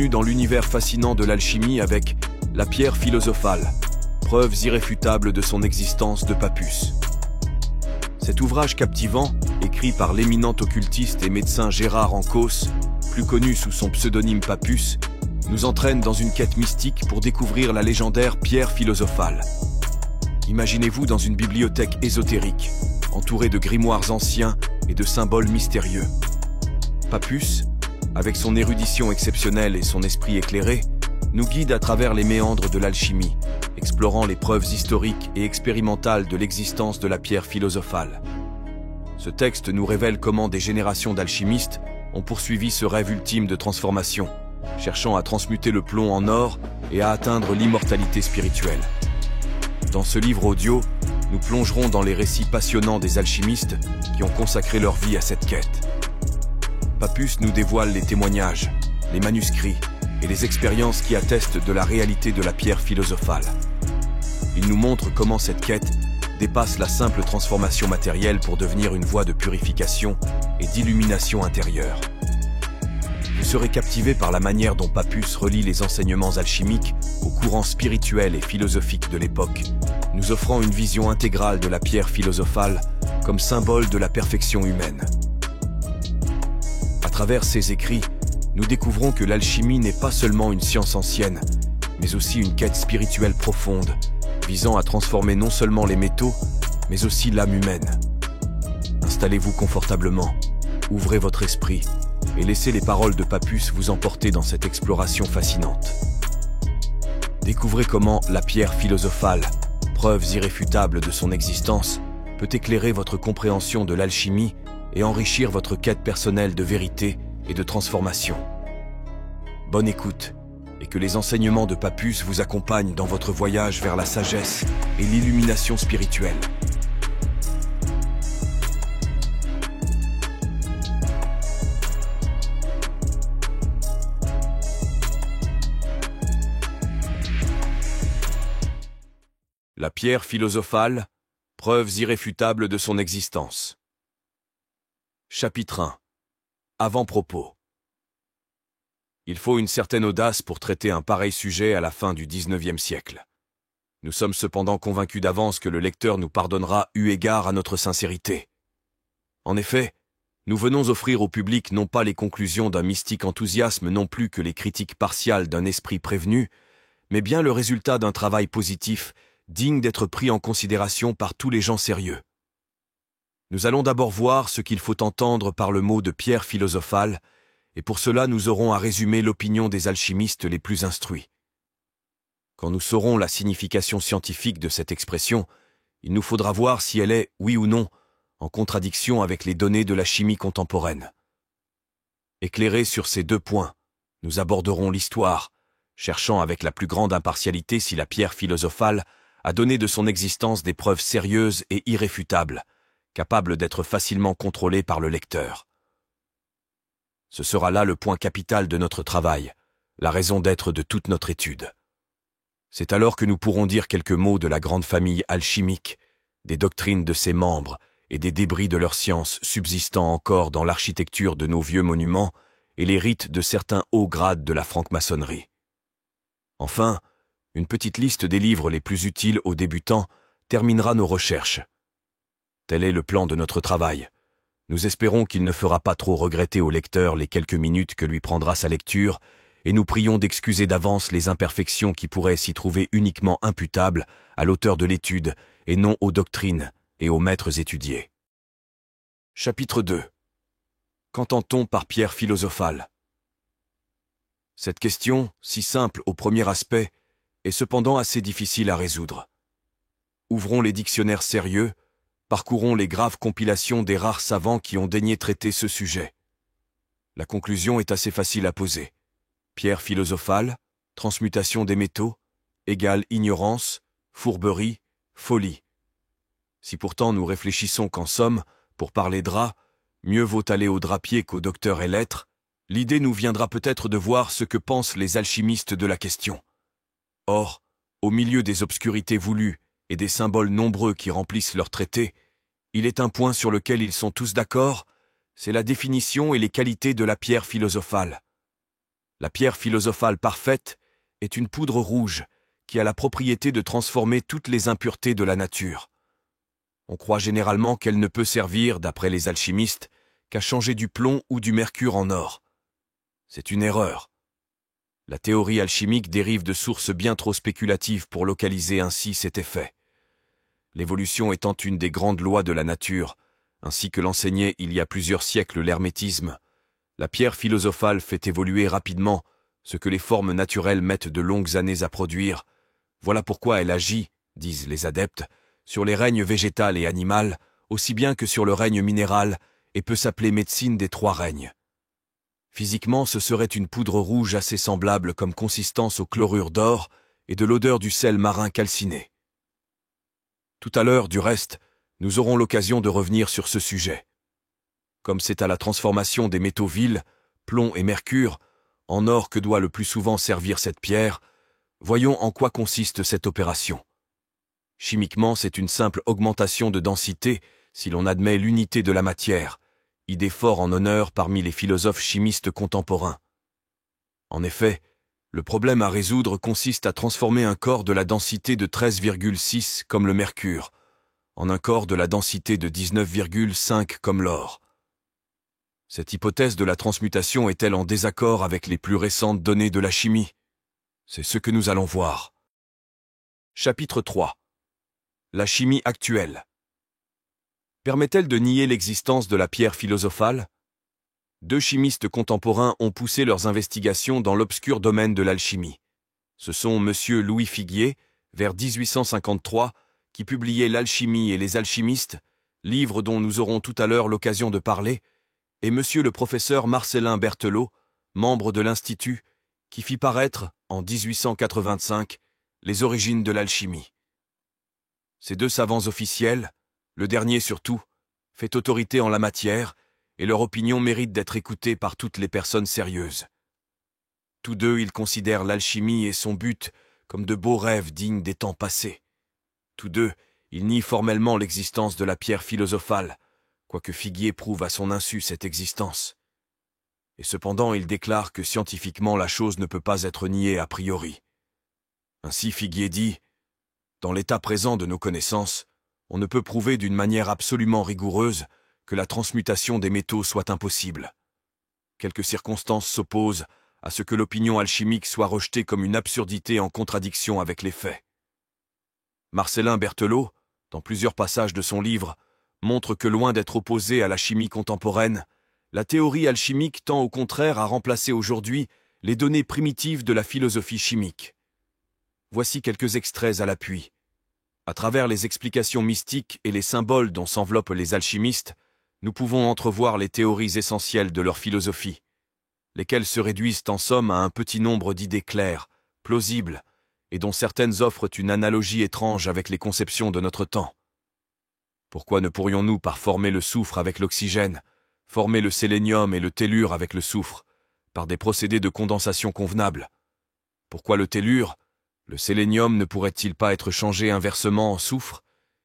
Bienvenue dans l'univers fascinant de l'alchimie avec la pierre philosophale, preuves irréfutables de son existence de Pappus. Cet ouvrage captivant, écrit par l'éminent occultiste et médecin Gérard Ancos, plus connu sous son pseudonyme Pappus, nous entraîne dans une quête mystique pour découvrir la légendaire pierre philosophale. Imaginez-vous dans une bibliothèque ésotérique, entourée de grimoires anciens et de symboles mystérieux. Pappus, avec son érudition exceptionnelle et son esprit éclairé, nous guide à travers les méandres de l'alchimie, explorant les preuves historiques et expérimentales de l'existence de la pierre philosophale. Ce texte nous révèle comment des générations d'alchimistes ont poursuivi ce rêve ultime de transformation, cherchant à transmuter le plomb en or et à atteindre l'immortalité spirituelle. Dans ce livre audio, nous plongerons dans les récits passionnants des alchimistes qui ont consacré leur vie à cette quête. Pappus nous dévoile les témoignages, les manuscrits et les expériences qui attestent de la réalité de la pierre philosophale. Il nous montre comment cette quête dépasse la simple transformation matérielle pour devenir une voie de purification et d'illumination intérieure. Vous serez captivé par la manière dont Pappus relie les enseignements alchimiques aux courants spirituels et philosophiques de l'époque, nous offrant une vision intégrale de la pierre philosophale comme symbole de la perfection humaine. À travers ces écrits, nous découvrons que l'alchimie n'est pas seulement une science ancienne, mais aussi une quête spirituelle profonde, visant à transformer non seulement les métaux, mais aussi l'âme humaine. Installez-vous confortablement, ouvrez votre esprit, et laissez les paroles de Pappus vous emporter dans cette exploration fascinante. Découvrez comment la pierre philosophale, preuves irréfutables de son existence, peut éclairer votre compréhension de l'alchimie et enrichir votre quête personnelle de vérité et de transformation. Bonne écoute, et que les enseignements de Pappus vous accompagnent dans votre voyage vers la sagesse et l'illumination spirituelle. La pierre philosophale, preuves irréfutables de son existence. Chapitre 1. Avant-propos. Il faut une certaine audace pour traiter un pareil sujet à la fin du XIXe siècle. Nous sommes cependant convaincus d'avance que le lecteur nous pardonnera eu égard à notre sincérité. En effet, nous venons offrir au public non pas les conclusions d'un mystique enthousiasme non plus que les critiques partiales d'un esprit prévenu, mais bien le résultat d'un travail positif digne d'être pris en considération par tous les gens sérieux. Nous allons d'abord voir ce qu'il faut entendre par le mot de pierre philosophale, et pour cela nous aurons à résumer l'opinion des alchimistes les plus instruits. Quand nous saurons la signification scientifique de cette expression, il nous faudra voir si elle est, oui ou non, en contradiction avec les données de la chimie contemporaine. Éclairés sur ces deux points, nous aborderons l'histoire, cherchant avec la plus grande impartialité si la pierre philosophale a donné de son existence des preuves sérieuses et irréfutables, capables d'être facilement contrôlées par le lecteur. Ce sera là le point capital de notre travail, la raison d'être de toute notre étude. C'est alors que nous pourrons dire quelques mots de la grande famille alchimique, des doctrines de ses membres et des débris de leur science subsistant encore dans l'architecture de nos vieux monuments et les rites de certains hauts grades de la franc-maçonnerie. Enfin, une petite liste des livres les plus utiles aux débutants terminera nos recherches. Tel est le plan de notre travail. Nous espérons qu'il ne fera pas trop regretter au lecteur les quelques minutes que lui prendra sa lecture, et nous prions d'excuser d'avance les imperfections qui pourraient s'y trouver uniquement imputables à l'auteur de l'étude et non aux doctrines et aux maîtres étudiés. Chapitre 2. Qu'entend-on par pierre philosophale? Cette question, si simple au premier aspect, est cependant assez difficile à résoudre. Ouvrons les dictionnaires sérieux, parcourons les graves compilations des rares savants qui ont daigné traiter ce sujet. La conclusion est assez facile à poser. Pierre philosophale, transmutation des métaux, égale ignorance, fourberie, folie. Si pourtant nous réfléchissons qu'en somme, pour parler drap, mieux vaut aller au drapier qu'au docteur et lettres, l'idée nous viendra peut-être de voir ce que pensent les alchimistes de la question. Or, au milieu des obscurités voulues et des symboles nombreux qui remplissent leurs traités, il est un point sur lequel ils sont tous d'accord, c'est la définition et les qualités de la pierre philosophale. La pierre philosophale parfaite est une poudre rouge qui a la propriété de transformer toutes les impuretés de la nature. On croit généralement qu'elle ne peut servir, d'après les alchimistes, qu'à changer du plomb ou du mercure en or. C'est une erreur. La théorie alchimique dérive de sources bien trop spéculatives pour localiser ainsi cet effet. L'évolution étant une des grandes lois de la nature, ainsi que l'enseignait il y a plusieurs siècles l'hermétisme, la pierre philosophale fait évoluer rapidement ce que les formes naturelles mettent de longues années à produire. Voilà pourquoi elle agit, disent les adeptes, sur les règnes végétal et animal, aussi bien que sur le règne minéral, et peut s'appeler médecine des trois règnes. Physiquement, ce serait une poudre rouge assez semblable comme consistance au chlorure d'or et de l'odeur du sel marin calciné. Tout à l'heure, du reste, nous aurons l'occasion de revenir sur ce sujet. Comme c'est à la transformation des métaux vils, plomb et mercure, en or que doit le plus souvent servir cette pierre, voyons en quoi consiste cette opération. Chimiquement, c'est une simple augmentation de densité si l'on admet l'unité de la matière, idée fort en honneur parmi les philosophes chimistes contemporains. En effet, le problème à résoudre consiste à transformer un corps de la densité de 13,6 comme le mercure, en un corps de la densité de 19,5 comme l'or. Cette hypothèse de la transmutation est-elle en désaccord avec les plus récentes données de la chimie? C'est ce que nous allons voir. Chapitre 3. La chimie actuelle. Permet-elle de nier l'existence de la pierre philosophale? Deux chimistes contemporains ont poussé leurs investigations dans l'obscur domaine de l'alchimie. Ce sont M. Louis Figuier, vers 1853, qui publiait L'Alchimie et les alchimistes, livre dont nous aurons tout à l'heure l'occasion de parler, et M. le professeur Marcellin Berthelot, membre de l'Institut, qui fit paraître, en 1885, Les origines de l'alchimie. Ces deux savants officiels, le dernier surtout, fait autorité en la matière, et leur opinion mérite d'être écoutée par toutes les personnes sérieuses. Tous deux, ils considèrent l'alchimie et son but comme de beaux rêves dignes des temps passés. Tous deux, ils nient formellement l'existence de la pierre philosophale, quoique Figuier prouve à son insu cette existence. Et cependant, ils déclarent que scientifiquement la chose ne peut pas être niée a priori. Ainsi Figuier dit « Dans l'état présent de nos connaissances, on ne peut prouver d'une manière absolument rigoureuse que la transmutation des métaux soit impossible. Quelques circonstances s'opposent à ce que l'opinion alchimique soit rejetée comme une absurdité en contradiction avec les faits. » Marcellin Berthelot, dans plusieurs passages de son livre, montre que loin d'être opposée à la chimie contemporaine, la théorie alchimique tend au contraire à remplacer aujourd'hui les données primitives de la philosophie chimique. Voici quelques extraits à l'appui. À travers les explications mystiques et les symboles dont s'enveloppent les alchimistes, nous pouvons entrevoir les théories essentielles de leur philosophie, lesquelles se réduisent en somme à un petit nombre d'idées claires, plausibles, et dont certaines offrent une analogie étrange avec les conceptions de notre temps. Pourquoi ne pourrions-nous pas former le soufre avec l'oxygène, former le sélénium et le tellure avec le soufre, par des procédés de condensation convenables? Pourquoi le tellure, le sélénium ne pourrait-il pas être changé inversement en soufre,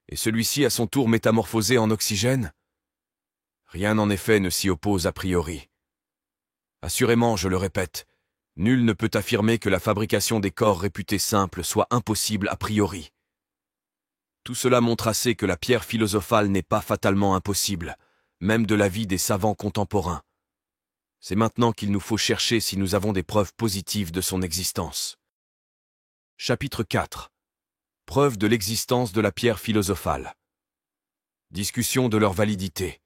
et celui-ci à son tour métamorphosé en oxygène? Rien en effet ne s'y oppose a priori. Assurément, je le répète, nul ne peut affirmer que la fabrication des corps réputés simples soit impossible a priori. Tout cela montre assez que la pierre philosophale n'est pas fatalement impossible, même de l'avis des savants contemporains. C'est maintenant qu'il nous faut chercher si nous avons des preuves positives de son existence. Chapitre 4. Preuve de l'existence de la pierre philosophale. Discussion de leur validité.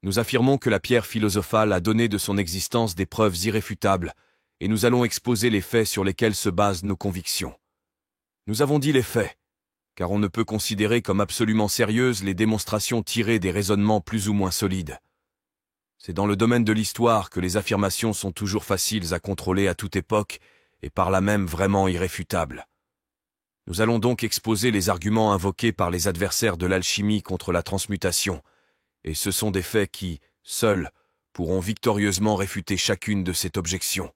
Nous affirmons que la pierre philosophale a donné de son existence des preuves irréfutables, et nous allons exposer les faits sur lesquels se basent nos convictions. Nous avons dit les faits, car on ne peut considérer comme absolument sérieuses les démonstrations tirées des raisonnements plus ou moins solides. C'est dans le domaine de l'histoire que les affirmations sont toujours faciles à contrôler à toute époque, et par là même vraiment irréfutables. Nous allons donc exposer les arguments invoqués par les adversaires de l'alchimie contre la transmutation, et ce sont des faits qui, seuls, pourront victorieusement réfuter chacune de cette objection.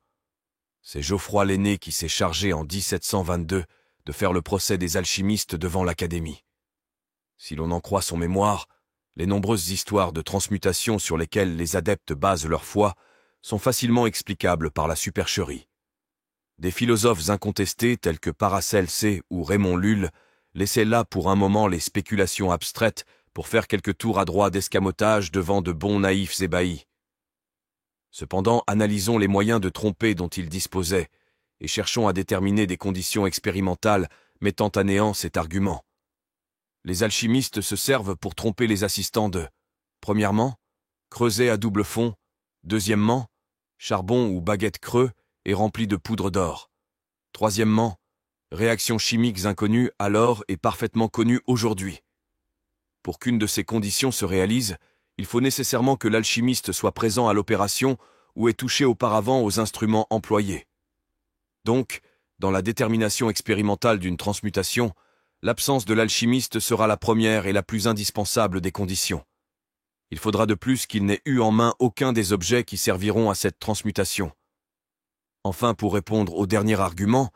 C'est Geoffroy l'Aîné qui s'est chargé en 1722 de faire le procès des alchimistes devant l'Académie. Si l'on en croit son mémoire, les nombreuses histoires de transmutation sur lesquelles les adeptes basent leur foi sont facilement explicables par la supercherie. Des philosophes incontestés tels que Paracelse ou Raymond Lull laissaient là pour un moment les spéculations abstraites pour faire quelques tours adroits d'escamotage devant de bons naïfs ébahis. Cependant, analysons les moyens de tromper dont ils disposaient et cherchons à déterminer des conditions expérimentales mettant à néant cet argument. Les alchimistes se servent pour tromper les assistants de, premièrement, creuset à double fond, deuxièmement, charbon ou baguette creux et rempli de poudre d'or. Troisièmement, réactions chimiques inconnues alors et parfaitement connues aujourd'hui. Pour qu'une de ces conditions se réalise, il faut nécessairement que l'alchimiste soit présent à l'opération ou ait touché auparavant aux instruments employés. Donc, dans la détermination expérimentale d'une transmutation, l'absence de l'alchimiste sera la première et la plus indispensable des conditions. Il faudra de plus qu'il n'ait eu en main aucun des objets qui serviront à cette transmutation. Enfin, pour répondre au dernier argument,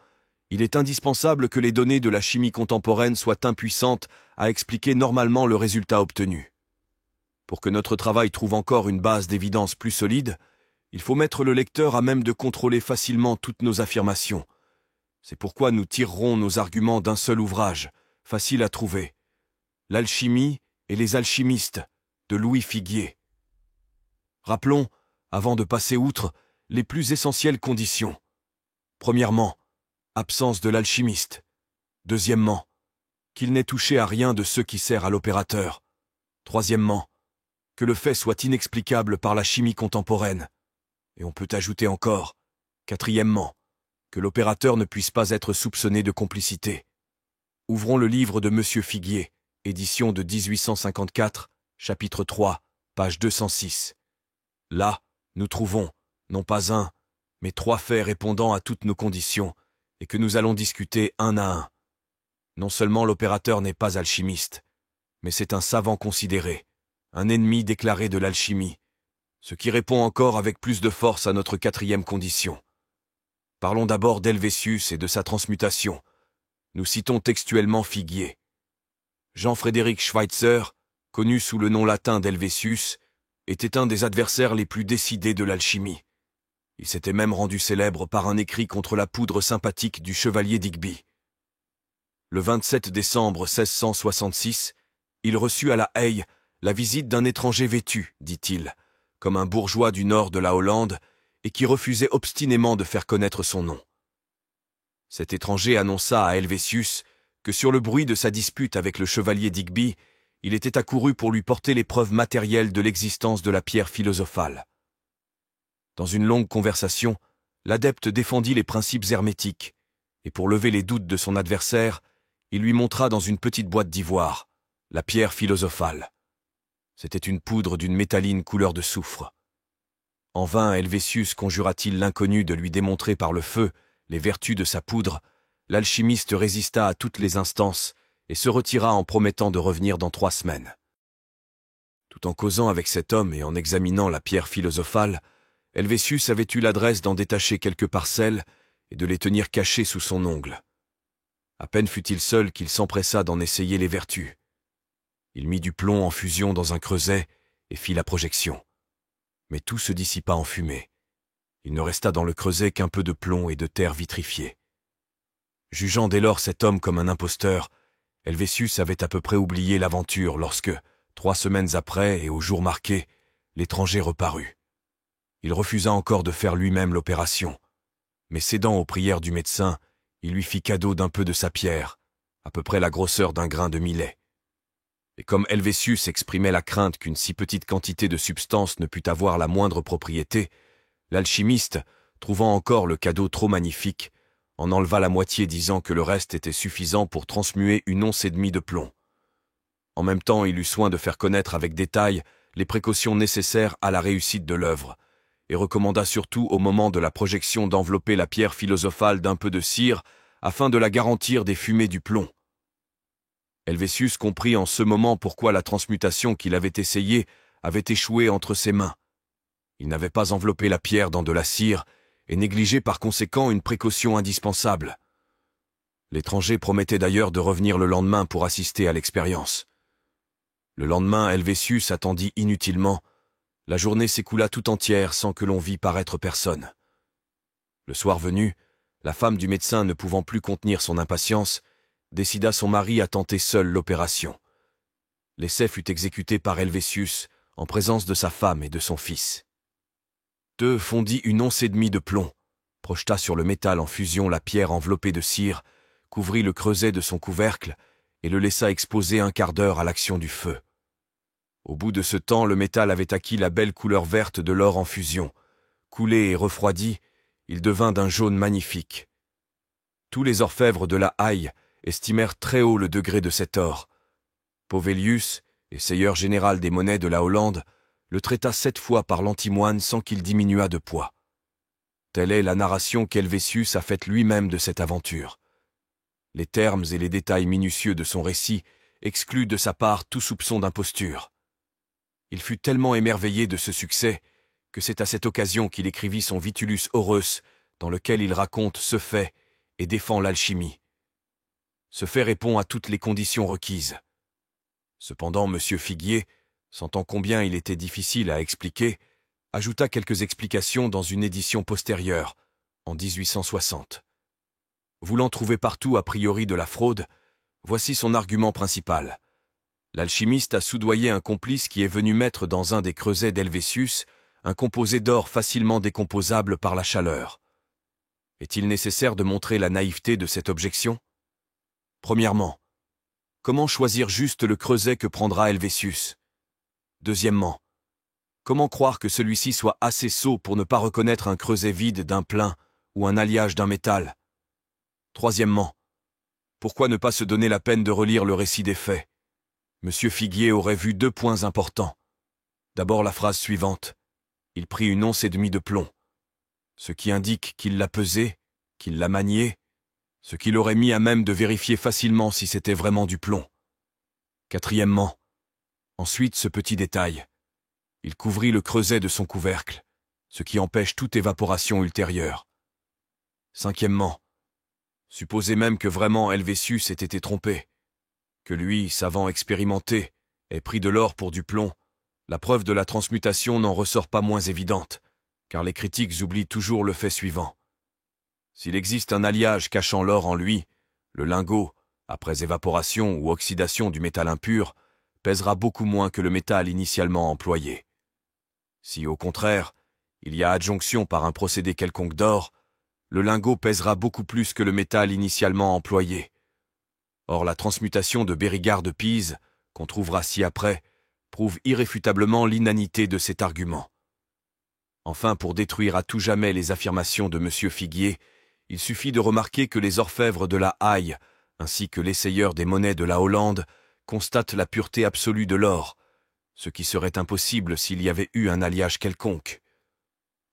il est indispensable que les données de la chimie contemporaine soient impuissantes à expliquer normalement le résultat obtenu. Pour que notre travail trouve encore une base d'évidence plus solide, il faut mettre le lecteur à même de contrôler facilement toutes nos affirmations. C'est pourquoi nous tirerons nos arguments d'un seul ouvrage, facile à trouver. L'alchimie et les alchimistes, de Louis Figuier. Rappelons, avant de passer outre, les plus essentielles conditions. Premièrement, absence de l'alchimiste. Deuxièmement, qu'il n'ait touché à rien de ce qui sert à l'opérateur. Troisièmement, que le fait soit inexplicable par la chimie contemporaine. Et on peut ajouter encore, quatrièmement, que l'opérateur ne puisse pas être soupçonné de complicité. Ouvrons le livre de Monsieur Figuier, édition de 1854, chapitre 3, page 206. Là, nous trouvons, non pas un, mais 3 faits répondant à toutes nos conditions, et que nous allons discuter un à un. Non seulement l'opérateur n'est pas alchimiste, mais c'est un savant considéré, un ennemi déclaré de l'alchimie, ce qui répond encore avec plus de force à notre 4e condition. Parlons d'abord d'Helvétius et de sa transmutation. Nous citons textuellement Figuier. Jean-Frédéric Schweitzer, connu sous le nom latin d'Helvétius, était un des adversaires les plus décidés de l'alchimie. Il s'était même rendu célèbre par un écrit contre la poudre sympathique du chevalier Digby. Le 27 décembre 1666, il reçut à La Haye la visite d'un étranger vêtu, dit-il, comme un bourgeois du nord de la Hollande, et qui refusait obstinément de faire connaître son nom. Cet étranger annonça à Helvétius que sur le bruit de sa dispute avec le chevalier Digby, il était accouru pour lui porter les preuves matérielles de l'existence de la pierre philosophale. Dans une longue conversation, l'adepte défendit les principes hermétiques, et pour lever les doutes de son adversaire, il lui montra dans une petite boîte d'ivoire la pierre philosophale. C'était une poudre d'une métalline couleur de soufre. En vain Helvétius conjura-t-il l'inconnu de lui démontrer par le feu les vertus de sa poudre, l'alchimiste résista à toutes les instances et se retira en promettant de revenir dans 3 semaines. Tout en causant avec cet homme et en examinant la pierre philosophale, Helvétius avait eu l'adresse d'en détacher quelques parcelles et de les tenir cachées sous son ongle. À peine fut-il seul qu'il s'empressa d'en essayer les vertus. Il mit du plomb en fusion dans un creuset et fit la projection. Mais tout se dissipa en fumée. Il ne resta dans le creuset qu'un peu de plomb et de terre vitrifiée. Jugeant dès lors cet homme comme un imposteur, Helvétius avait à peu près oublié l'aventure lorsque, 3 semaines après et au jour marqué, l'étranger reparut. Il refusa encore de faire lui-même l'opération, mais cédant aux prières du médecin, il lui fit cadeau d'un peu de sa pierre, à peu près la grosseur d'un grain de millet. Et comme Helvétius exprimait la crainte qu'une si petite quantité de substance ne pût avoir la moindre propriété, l'alchimiste, trouvant encore le cadeau trop magnifique, en enleva la moitié disant que le reste était suffisant pour transmuer 1,5 once de plomb. En même temps, il eut soin de faire connaître avec détail les précautions nécessaires à la réussite de l'œuvre, et recommanda surtout au moment de la projection d'envelopper la pierre philosophale d'un peu de cire afin de la garantir des fumées du plomb. Helvétius comprit en ce moment pourquoi la transmutation qu'il avait essayée avait échoué entre ses mains. Il n'avait pas enveloppé la pierre dans de la cire et négligeait par conséquent une précaution indispensable. L'étranger promettait d'ailleurs de revenir le lendemain pour assister à l'expérience. Le lendemain, Helvétius attendit inutilement, La journée s'écoula tout entière sans que l'on vît paraître personne. Le soir venu, la femme du médecin, ne pouvant plus contenir son impatience, décida son mari à tenter seul l'opération. L'essai fut exécuté par Helvétius, en présence de sa femme et de son fils. Deux fondit une once et demie de plomb, projeta sur le métal en fusion la pierre enveloppée de cire, couvrit le creuset de son couvercle et le laissa exposer un quart d'heure à l'action du feu. Au bout de ce temps, le métal avait acquis la belle couleur verte de l'or en fusion. Coulé et refroidi, il devint d'un jaune magnifique. Tous les orfèvres de La Haye estimèrent très haut le degré de cet or. Povelius, essayeur général des monnaies de la Hollande, le traita 7 fois par l'antimoine sans qu'il diminuât de poids. Telle est la narration qu'Helvétius a faite lui-même de cette aventure. Les termes et les détails minutieux de son récit excluent de sa part tout soupçon d'imposture. Il fut tellement émerveillé de ce succès que c'est à cette occasion qu'il écrivit son Vitulus Horeus, dans lequel il raconte ce fait et défend l'alchimie. Ce fait répond à toutes les conditions requises. Cependant, M. Figuier, sentant combien il était difficile à expliquer, ajouta quelques explications dans une édition postérieure, en 1860. Voulant trouver partout a priori de la fraude, voici son argument principal. L'alchimiste a soudoyé un complice qui est venu mettre dans un des creusets d'Helvétius un composé d'or facilement décomposable par la chaleur. Est-il nécessaire de montrer la naïveté de cette objection? Premièrement, comment choisir juste le creuset que prendra Helvétius? Deuxièmement, comment croire que celui-ci soit assez sot pour ne pas reconnaître un creuset vide d'un plein ou un alliage d'un métal? Troisièmement, pourquoi ne pas se donner la peine de relire le récit des faits? Monsieur Figuier aurait vu 2 points importants. D'abord la phrase suivante. Il prit une once et demie de plomb. Ce qui indique qu'il l'a pesé, qu'il l'a manié, ce qui l'aurait mis à même de vérifier facilement si c'était vraiment du plomb. Quatrièmement, ensuite ce petit détail. Il couvrit le creuset de son couvercle, ce qui empêche toute évaporation ultérieure. Cinquièmement, supposez même que vraiment Helvétius ait été trompé, que lui, savant expérimenté, ait pris de l'or pour du plomb. La preuve de la transmutation n'en ressort pas moins évidente, car les critiques oublient toujours le fait suivant. S'il existe un alliage cachant l'or en lui, le lingot, après évaporation ou oxydation du métal impur, pèsera beaucoup moins que le métal initialement employé. Si, au contraire, il y a adjonction par un procédé quelconque d'or, le lingot pèsera beaucoup plus que le métal initialement employé. Or, la transmutation de Bérigard de Pise, qu'on trouvera ci-après, prouve irréfutablement l'inanité de cet argument. Enfin, pour détruire à tout jamais les affirmations de M. Figuier, il suffit de remarquer que les orfèvres de La Haye, ainsi que l'essayeur des monnaies de la Hollande, constatent la pureté absolue de l'or, ce qui serait impossible s'il y avait eu un alliage quelconque.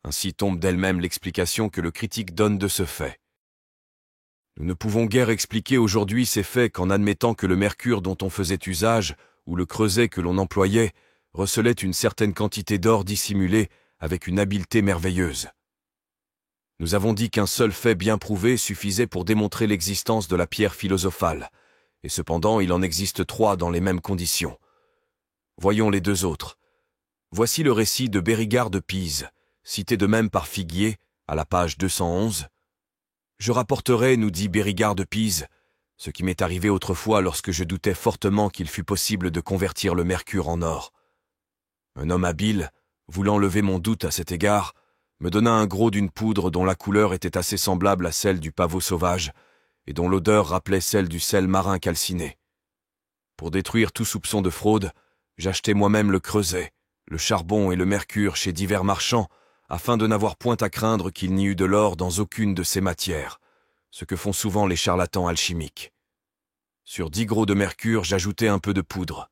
Ainsi tombe d'elle-même l'explication que le critique donne de ce fait. Nous ne pouvons guère expliquer aujourd'hui ces faits qu'en admettant que le mercure dont on faisait usage, ou le creuset que l'on employait, recelait une certaine quantité d'or dissimulé avec une habileté merveilleuse. Nous avons dit qu'un seul fait bien prouvé suffisait pour démontrer l'existence de la pierre philosophale, et cependant il en existe 3 dans les mêmes conditions. Voyons les 2 autres. Voici le récit de Bérigard de Pise, cité de même par Figuier, à la page 211. « Je rapporterai, nous dit Bérigard de Pise, ce qui m'est arrivé autrefois lorsque je doutais fortement qu'il fût possible de convertir le mercure en or. Un homme habile, voulant lever mon doute à cet égard, me donna un gros d'une poudre dont la couleur était assez semblable à celle du pavot sauvage et dont l'odeur rappelait celle du sel marin calciné. Pour détruire tout soupçon de fraude, j'achetai moi-même le creuset, le charbon et le mercure chez divers marchands, afin de n'avoir point à craindre qu'il n'y eût de l'or dans aucune de ces matières, ce que font souvent les charlatans alchimiques. Sur 10 gros de mercure, j'ajoutai un peu de poudre.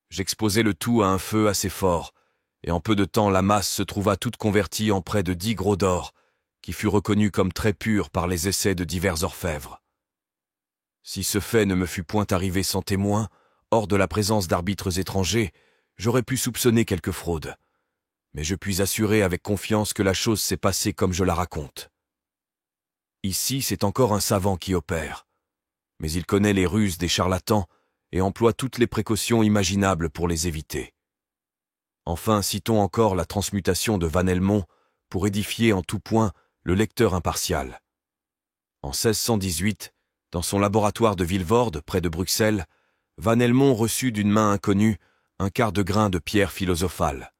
J'exposai le tout à un feu assez fort, et en peu de temps la masse se trouva toute convertie en près de 10 gros d'or, qui fut reconnu comme très pur par les essais de divers orfèvres. Si ce fait ne me fût point arrivé sans témoin, hors de la présence d'arbitres étrangers, j'aurais pu soupçonner quelque fraude. Mais je puis assurer avec confiance que la chose s'est passée comme je la raconte. Ici, c'est encore un savant qui opère, mais il connaît les ruses des charlatans et emploie toutes les précautions imaginables pour les éviter. Enfin, citons encore la transmutation de Van Helmont pour édifier en tout point le lecteur impartial. En 1618, dans son laboratoire de Vilvoorde, près de Bruxelles, Van Helmont reçut d'une main inconnue un quart de grain de pierre philosophale.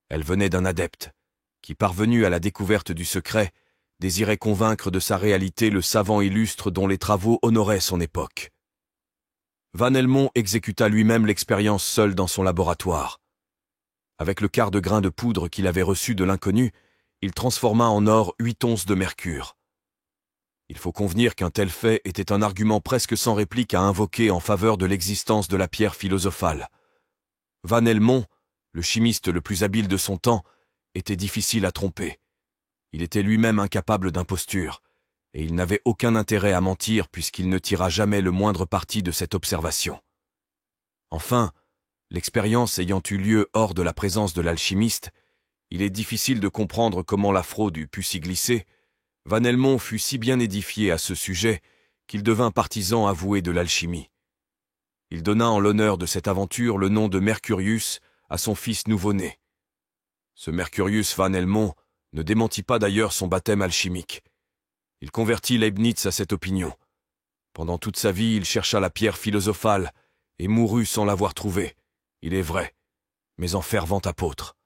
Elle venait d'un adepte, qui, parvenu à la découverte du secret, désirait convaincre de sa réalité le savant illustre dont les travaux honoraient son époque. Van Helmont exécuta lui-même l'expérience seul dans son laboratoire. Avec le quart de grain de poudre qu'il avait reçu de l'inconnu, il transforma en or 8 onces de mercure. Il faut convenir qu'un tel fait était un argument presque sans réplique à invoquer en faveur de l'existence de la pierre philosophale. Van Helmont, le chimiste le plus habile de son temps, était difficile à tromper. Il était lui-même incapable d'imposture, et il n'avait aucun intérêt à mentir puisqu'il ne tira jamais le moindre parti de cette observation. Enfin, l'expérience ayant eu lieu hors de la présence de l'alchimiste, il est difficile de comprendre comment la fraude eût pu s'y glisser. Van Helmont fut si bien édifié à ce sujet qu'il devint partisan avoué de l'alchimie. Il donna en l'honneur de cette aventure le nom de Mercurius à son fils nouveau-né. Ce Mercurius Van Helmont ne démentit pas d'ailleurs son baptême alchimique. Il convertit Leibniz à cette opinion. Pendant toute sa vie, il chercha la pierre philosophale et mourut sans l'avoir trouvée, il est vrai, mais en fervent apôtre.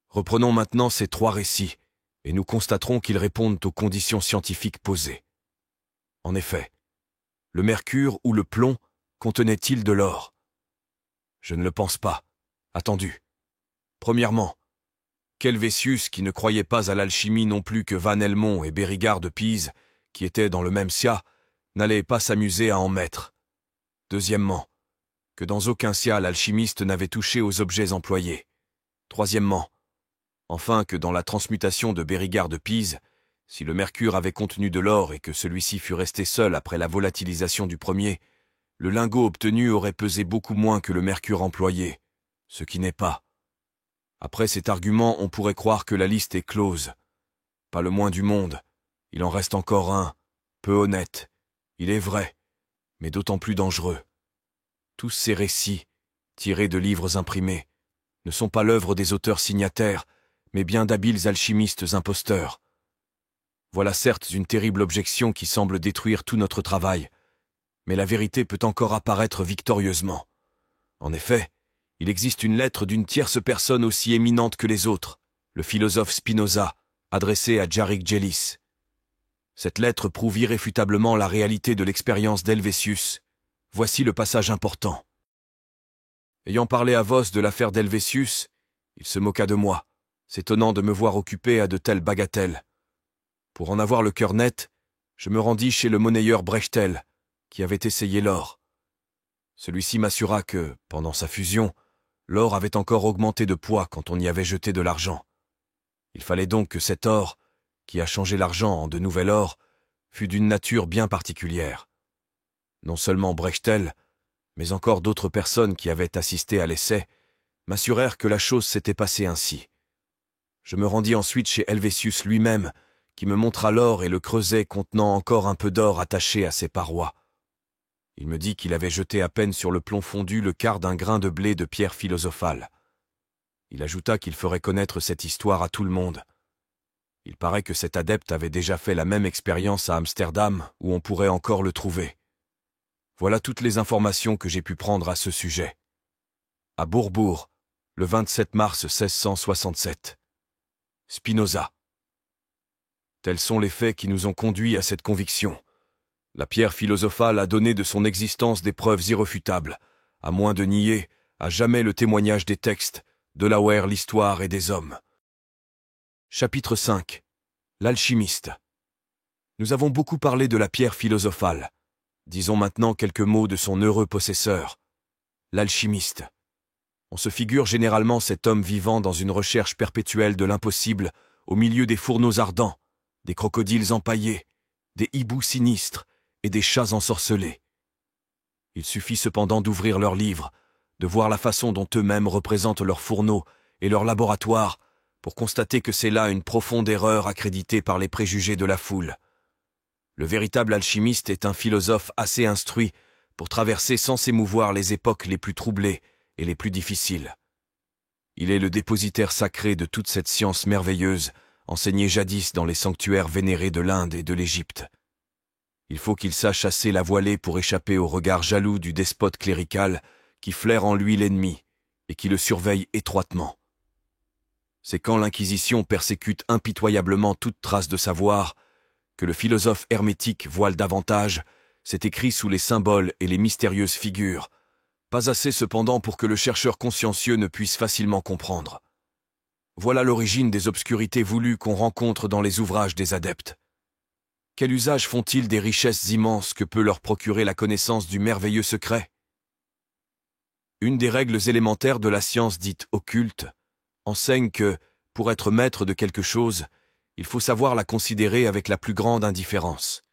Reprenons maintenant ces 3 récits, et nous constaterons qu'ils répondent aux conditions scientifiques posées. En effet, le mercure ou le plomb contenait-il de l'or? Je ne le pense pas. Attendu. Premièrement, Helvétius, qui ne croyait pas à l'alchimie non plus que Van Helmont et Bérigard de Pise, qui étaient dans le même sia, n'allait pas s'amuser à en mettre. Deuxièmement, que dans aucun sia l'alchimiste n'avait touché aux objets employés. Troisièmement, enfin que dans la transmutation de Bérigard de Pise, si le mercure avait contenu de l'or et que celui-ci fut resté seul après la volatilisation du premier, le lingot obtenu aurait pesé beaucoup moins que le mercure employé, ce qui n'est pas. Après cet argument, on pourrait croire que la liste est close. Pas le moins du monde. Il en reste encore un, peu honnête. Il est vrai, mais d'autant plus dangereux. Tous ces récits, tirés de livres imprimés, ne sont pas l'œuvre des auteurs signataires, mais bien d'habiles alchimistes imposteurs. Voilà certes une terrible objection qui semble détruire tout notre travail, mais la vérité peut encore apparaître victorieusement. En effet, il existe une lettre d'une tierce personne aussi éminente que les autres, le philosophe Spinoza, adressée à Jarrick Jellis. Cette lettre prouve irréfutablement la réalité de l'expérience d'Helvétius. Voici le passage important. Ayant parlé à Voss de l'affaire d'Helvétius, il se moqua de moi, s'étonnant de me voir occupé à de telles bagatelles. Pour en avoir le cœur net, je me rendis chez le monnayeur Brechtel, qui avait essayé l'or. Celui-ci m'assura que, pendant sa fusion, l'or avait encore augmenté de poids quand on y avait jeté de l'argent. Il fallait donc que cet or, qui a changé l'argent en de nouvel or, fût d'une nature bien particulière. Non seulement Brechtel, mais encore d'autres personnes qui avaient assisté à l'essai, m'assurèrent que la chose s'était passée ainsi. Je me rendis ensuite chez Helvétius lui-même, qui me montra l'or et le creuset contenant encore un peu d'or attaché à ses parois. Il me dit qu'il avait jeté à peine sur le plomb fondu le quart d'un grain de blé de pierre philosophale. Il ajouta qu'il ferait connaître cette histoire à tout le monde. Il paraît que cet adepte avait déjà fait la même expérience à Amsterdam, où on pourrait encore le trouver. Voilà toutes les informations que j'ai pu prendre à ce sujet. À Bourbourg, le 27 mars 1667. Spinoza. Tels sont les faits qui nous ont conduits à cette conviction. La pierre philosophale a donné de son existence des preuves irréfutables, à moins de nier à jamais le témoignage des textes, de Delaware l'histoire et des hommes. Chapitre 5. L'alchimiste. Nous avons beaucoup parlé de la pierre philosophale. Disons maintenant quelques mots de son heureux possesseur, l'alchimiste. On se figure généralement cet homme vivant dans une recherche perpétuelle de l'impossible, au milieu des fourneaux ardents, des crocodiles empaillés, des hiboux sinistres et des chats ensorcelés. Il suffit cependant d'ouvrir leurs livres, de voir la façon dont eux-mêmes représentent leurs fourneaux et leurs laboratoires, pour constater que c'est là une profonde erreur accréditée par les préjugés de la foule. Le véritable alchimiste est un philosophe assez instruit pour traverser sans s'émouvoir les époques les plus troublées et les plus difficiles. Il est le dépositaire sacré de toute cette science merveilleuse, enseignée jadis dans les sanctuaires vénérés de l'Inde et de l'Égypte. Il faut qu'il sache chasser la voilée pour échapper au regard jaloux du despote clérical qui flaire en lui l'ennemi et qui le surveille étroitement. C'est quand l'Inquisition persécute impitoyablement toute trace de savoir que le philosophe hermétique voile davantage, c'est écrit sous les symboles et les mystérieuses figures, pas assez cependant pour que le chercheur consciencieux ne puisse facilement comprendre. Voilà l'origine des obscurités voulues qu'on rencontre dans les ouvrages des adeptes. Quel usage font-ils des richesses immenses que peut leur procurer la connaissance du merveilleux secret? Une des règles élémentaires de la science dite occulte enseigne que, pour être maître de quelque chose, il faut savoir la considérer avec la plus grande indifférence.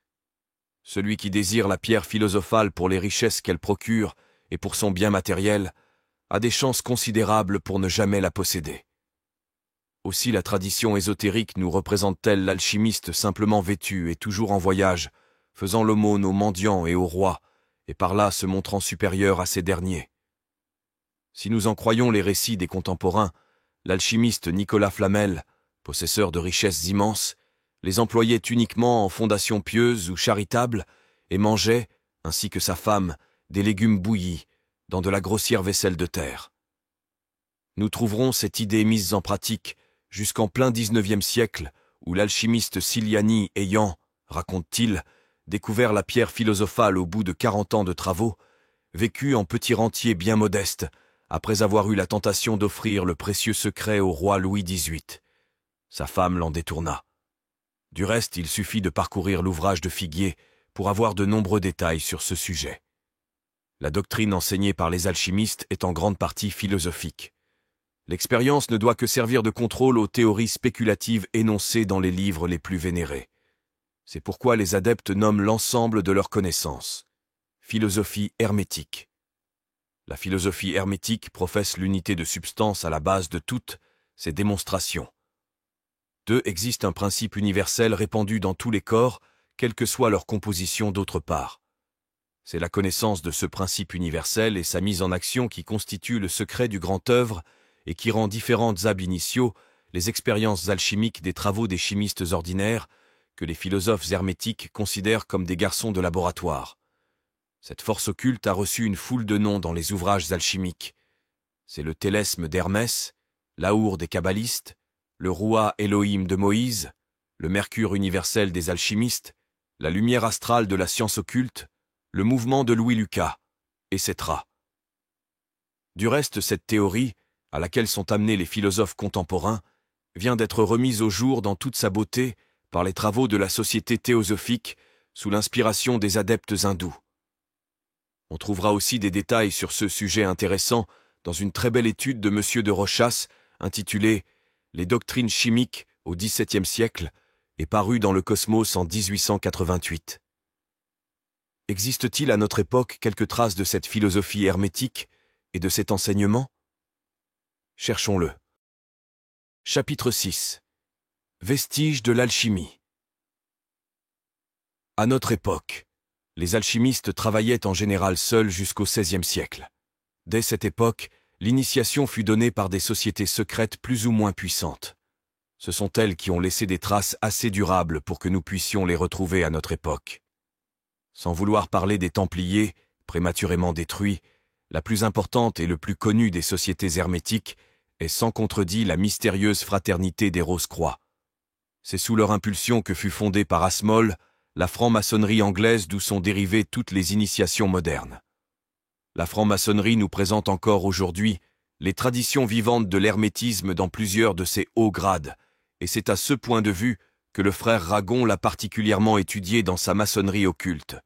Celui qui désire la pierre philosophale pour les richesses qu'elle procure et pour son bien matériel a des chances considérables pour ne jamais la posséder. Aussi la tradition ésotérique nous représente-t-elle l'alchimiste simplement vêtu et toujours en voyage, faisant l'aumône aux mendiants et aux rois, et par là se montrant supérieur à ces derniers. Si nous en croyons les récits des contemporains, l'alchimiste Nicolas Flamel, possesseur de richesses immenses, les employait uniquement en fondations pieuses ou charitables et mangeait, ainsi que sa femme, des légumes bouillis dans de la grossière vaisselle de terre. Nous trouverons cette idée mise en pratique jusqu'en plein XIXe siècle où l'alchimiste Siliani ayant, raconte-t-il, découvert la pierre philosophale au bout de 40 ans de travaux, vécut en petit rentier bien modeste, après avoir eu la tentation d'offrir le précieux secret au roi Louis XVIII. Sa femme l'en détourna. Du reste, il suffit de parcourir l'ouvrage de Figuier pour avoir de nombreux détails sur ce sujet. La doctrine enseignée par les alchimistes est en grande partie philosophique. L'expérience ne doit que servir de contrôle aux théories spéculatives énoncées dans les livres les plus vénérés. C'est pourquoi les adeptes nomment l'ensemble de leurs connaissances philosophie hermétique. La philosophie hermétique professe l'unité de substance à la base de toutes ses démonstrations. 2. Existe un principe universel répandu dans tous les corps, quelle que soit leur composition d'autre part. C'est la connaissance de ce principe universel et sa mise en action qui constitue le secret du grand œuvre et qui rend différentes ab initio les expériences alchimiques des travaux des chimistes ordinaires que les philosophes hermétiques considèrent comme des garçons de laboratoire. Cette force occulte a reçu une foule de noms dans les ouvrages alchimiques. C'est le télesme d'Hermès, l'Aour des kabbalistes, le Roi Elohim de Moïse, le Mercure universel des alchimistes, la lumière astrale de la science occulte, le mouvement de Louis Lucas, etc. Du reste, cette théorie, à laquelle sont amenés les philosophes contemporains, vient d'être remise au jour dans toute sa beauté par les travaux de la Société théosophique sous l'inspiration des adeptes hindous. On trouvera aussi des détails sur ce sujet intéressant dans une très belle étude de M. de Rochas intitulée « Les doctrines chimiques au XVIIe siècle » et parue dans le Cosmos en 1888. Existe-t-il à notre époque quelques traces de cette philosophie hermétique et de cet enseignement? Cherchons-le. Chapitre 6. Vestiges de l'alchimie. À notre époque, les alchimistes travaillaient en général seuls jusqu'au XVIe siècle. Dès cette époque, l'initiation fut donnée par des sociétés secrètes plus ou moins puissantes. Ce sont elles qui ont laissé des traces assez durables pour que nous puissions les retrouver à notre époque. Sans vouloir parler des Templiers, prématurément détruits, la plus importante et le plus connue des sociétés hermétiques est sans contredit la mystérieuse fraternité des Rose-Croix. C'est sous leur impulsion que fut fondée par Asmol la franc-maçonnerie anglaise d'où sont dérivées toutes les initiations modernes. La franc-maçonnerie nous présente encore aujourd'hui les traditions vivantes de l'hermétisme dans plusieurs de ses hauts grades, et c'est à ce point de vue que le frère Ragon l'a particulièrement étudié dans sa maçonnerie occulte.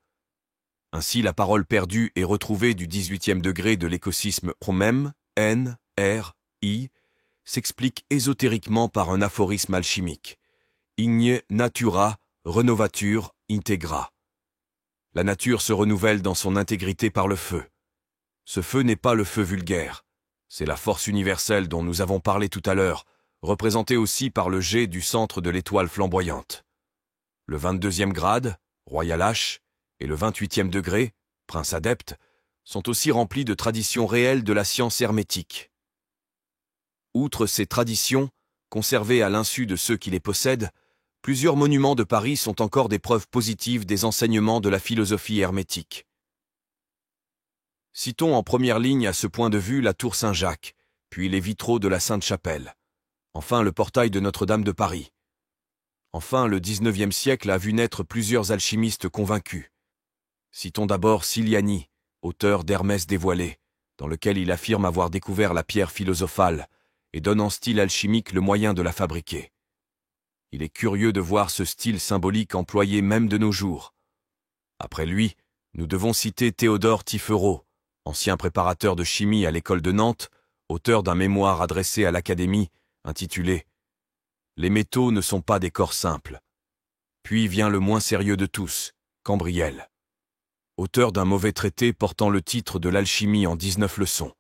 Ainsi, la parole perdue et retrouvée du 18e degré de l'écosysme Promem, N, R, I, s'explique ésotériquement par un aphorisme alchimique. Igne natura renovatur integra. La nature se renouvelle dans son intégrité par le feu. Ce feu n'est pas le feu vulgaire. C'est la force universelle dont nous avons parlé tout à l'heure, représentée aussi par le jet du centre de l'étoile flamboyante. Le 22e grade, Royal H, et le 28e degré, Prince adepte, sont aussi remplis de traditions réelles de la science hermétique. Outre ces traditions, conservées à l'insu de ceux qui les possèdent, plusieurs monuments de Paris sont encore des preuves positives des enseignements de la philosophie hermétique. Citons en première ligne à ce point de vue la tour Saint-Jacques, puis les vitraux de la Sainte-Chapelle. Enfin le portail de Notre-Dame de Paris. Enfin, le XIXe siècle a vu naître plusieurs alchimistes convaincus. Citons d'abord Siliani, auteur d'Hermès dévoilé, dans lequel il affirme avoir découvert la pierre philosophale et donne en style alchimique le moyen de la fabriquer. Il est curieux de voir ce style symbolique employé même de nos jours. Après lui, nous devons citer Théodore Tifferot, ancien préparateur de chimie à l'école de Nantes, auteur d'un mémoire adressé à l'Académie, intitulé « Les métaux ne sont pas des corps simples ». Puis vient le moins sérieux de tous, Cambriel, auteur d'un mauvais traité portant le titre de l'alchimie en 19 leçons.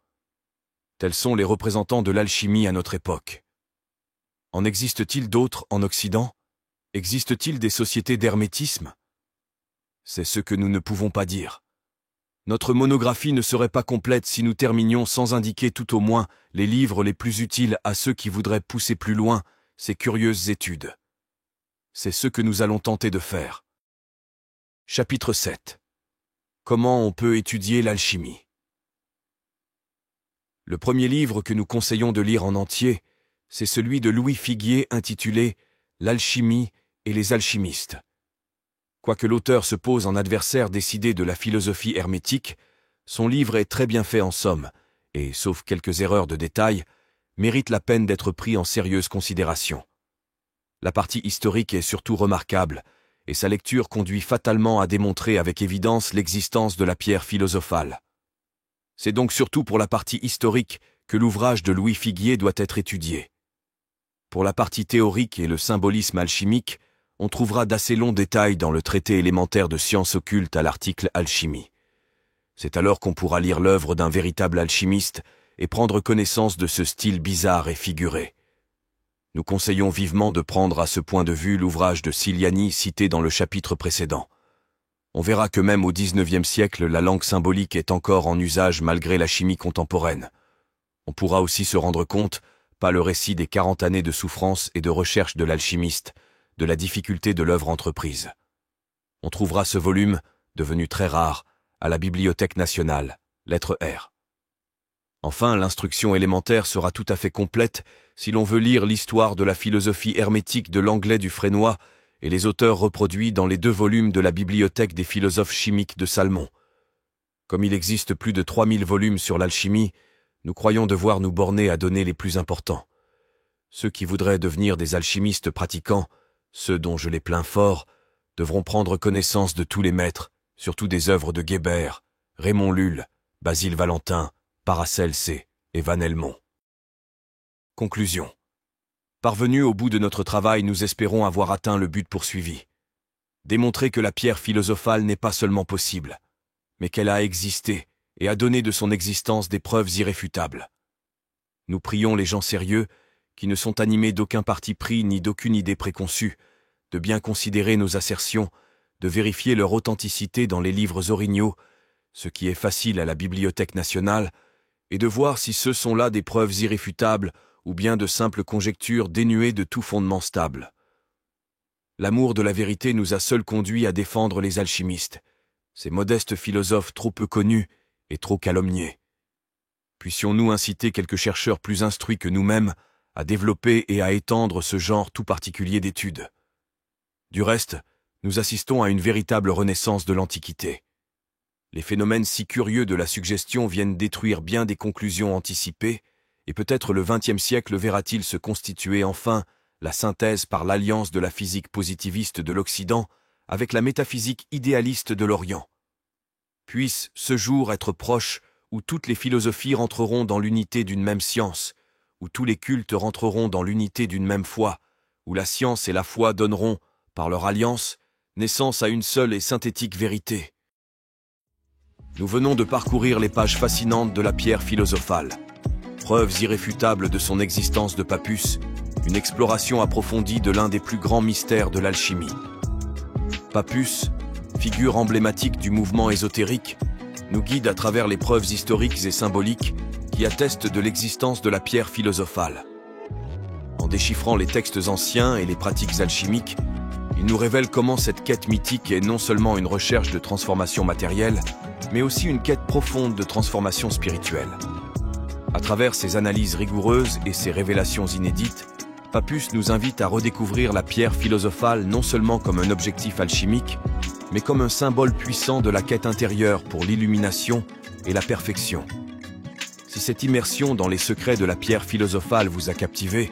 Tels sont les représentants de l'alchimie à notre époque. En existe-t-il d'autres en Occident? Existe-t-il des sociétés d'hermétisme? C'est ce que nous ne pouvons pas dire. Notre monographie ne serait pas complète si nous terminions sans indiquer tout au moins les livres les plus utiles à ceux qui voudraient pousser plus loin ces curieuses études. C'est ce que nous allons tenter de faire. Chapitre 7. Comment on peut étudier l'alchimie? Le premier livre que nous conseillons de lire en entier, c'est celui de Louis Figuier intitulé « L'alchimie et les alchimistes ». Quoique l'auteur se pose en adversaire décidé de la philosophie hermétique, son livre est très bien fait en somme, et, sauf quelques erreurs de détail, mérite la peine d'être pris en sérieuse considération. La partie historique est surtout remarquable, et sa lecture conduit fatalement à démontrer avec évidence l'existence de la pierre philosophale. C'est donc surtout pour la partie historique que l'ouvrage de Louis Figuier doit être étudié. Pour la partie théorique et le symbolisme alchimique, on trouvera d'assez longs détails dans le traité élémentaire de sciences occultes à l'article Alchimie. C'est alors qu'on pourra lire l'œuvre d'un véritable alchimiste et prendre connaissance de ce style bizarre et figuré. Nous conseillons vivement de prendre à ce point de vue l'ouvrage de Siliani cité dans le chapitre précédent. On verra que même au XIXe siècle, la langue symbolique est encore en usage malgré la chimie contemporaine. On pourra aussi se rendre compte, par le récit des 40 années de souffrance et de recherche de l'alchimiste, de la difficulté de l'œuvre entreprise. On trouvera ce volume, devenu très rare, à la Bibliothèque nationale, lettre R. Enfin, l'instruction élémentaire sera tout à fait complète si l'on veut lire l'histoire de la philosophie hermétique de Lenglet du Fresnoy et les auteurs reproduits dans les 2 volumes de la Bibliothèque des philosophes chimiques de Salmon. Comme il existe plus de 3000 volumes sur l'alchimie, nous croyons devoir nous borner à donner les plus importants. Ceux qui voudraient devenir des alchimistes pratiquants, ceux dont je les plains fort, devront prendre connaissance de tous les maîtres, surtout des œuvres de Guébert, Raymond Lulle, Basile Valentin, Paracelse et Van Helmont. Conclusion. Parvenus au bout de notre travail, nous espérons avoir atteint le but poursuivi. Démontrer que la pierre philosophale n'est pas seulement possible, mais qu'elle a existé et a donné de son existence des preuves irréfutables. Nous prions les gens sérieux, qui ne sont animés d'aucun parti pris ni d'aucune idée préconçue, de bien considérer nos assertions, de vérifier leur authenticité dans les livres originaux, ce qui est facile à la Bibliothèque nationale, et de voir si ce sont là des preuves irréfutables ou bien de simples conjectures dénuées de tout fondement stable. L'amour de la vérité nous a seuls conduits à défendre les alchimistes, ces modestes philosophes trop peu connus et trop calomniés. Puissions-nous inciter quelques chercheurs plus instruits que nous-mêmes à développer et à étendre ce genre tout particulier d'études. Du reste, nous assistons à une véritable renaissance de l'Antiquité. Les phénomènes si curieux de la suggestion viennent détruire bien des conclusions anticipées, et peut-être le XXe siècle verra-t-il se constituer enfin la synthèse par l'alliance de la physique positiviste de l'Occident avec la métaphysique idéaliste de l'Orient. Puisse ce jour être proche où toutes les philosophies rentreront dans l'unité d'une même science, où tous les cultes rentreront dans l'unité d'une même foi, où la science et la foi donneront, par leur alliance, naissance à une seule et synthétique vérité. Nous venons de parcourir les pages fascinantes de la pierre philosophale. Preuves irréfutables de son existence de Pappus, une exploration approfondie de l'un des plus grands mystères de l'alchimie. Pappus, figure emblématique du mouvement ésotérique, nous guide à travers les preuves historiques et symboliques qui attestent de l'existence de la pierre philosophale. déchiffrant les textes anciens et les pratiques alchimiques, il nous révèle comment cette quête mythique est non seulement une recherche de transformation matérielle, mais aussi une quête profonde de transformation spirituelle. À travers ses analyses rigoureuses et ses révélations inédites, Papus nous invite à redécouvrir la pierre philosophale non seulement comme un objectif alchimique, mais comme un symbole puissant de la quête intérieure pour l'illumination et la perfection. Si cette immersion dans les secrets de la pierre philosophale vous a captivé,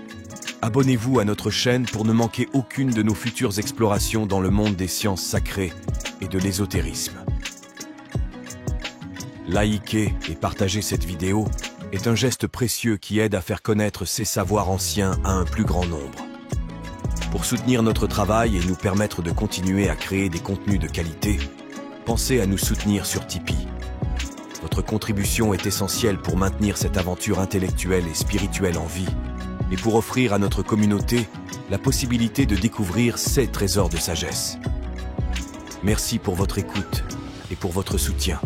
abonnez-vous à notre chaîne pour ne manquer aucune de nos futures explorations dans le monde des sciences sacrées et de l'ésotérisme. Likez et partagez cette vidéo est un geste précieux qui aide à faire connaître ces savoirs anciens à un plus grand nombre. Pour soutenir notre travail et nous permettre de continuer à créer des contenus de qualité, pensez à nous soutenir sur Tipeee. Votre contribution est essentielle pour maintenir cette aventure intellectuelle et spirituelle en vie, et pour offrir à notre communauté la possibilité de découvrir ces trésors de sagesse. Merci pour votre écoute et pour votre soutien.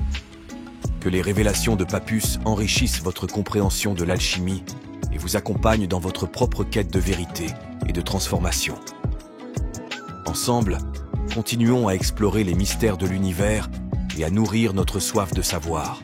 Que les révélations de Papus enrichissent votre compréhension de l'alchimie et vous accompagnent dans votre propre quête de vérité et de transformation. Ensemble, continuons à explorer les mystères de l'univers et à nourrir notre soif de savoir.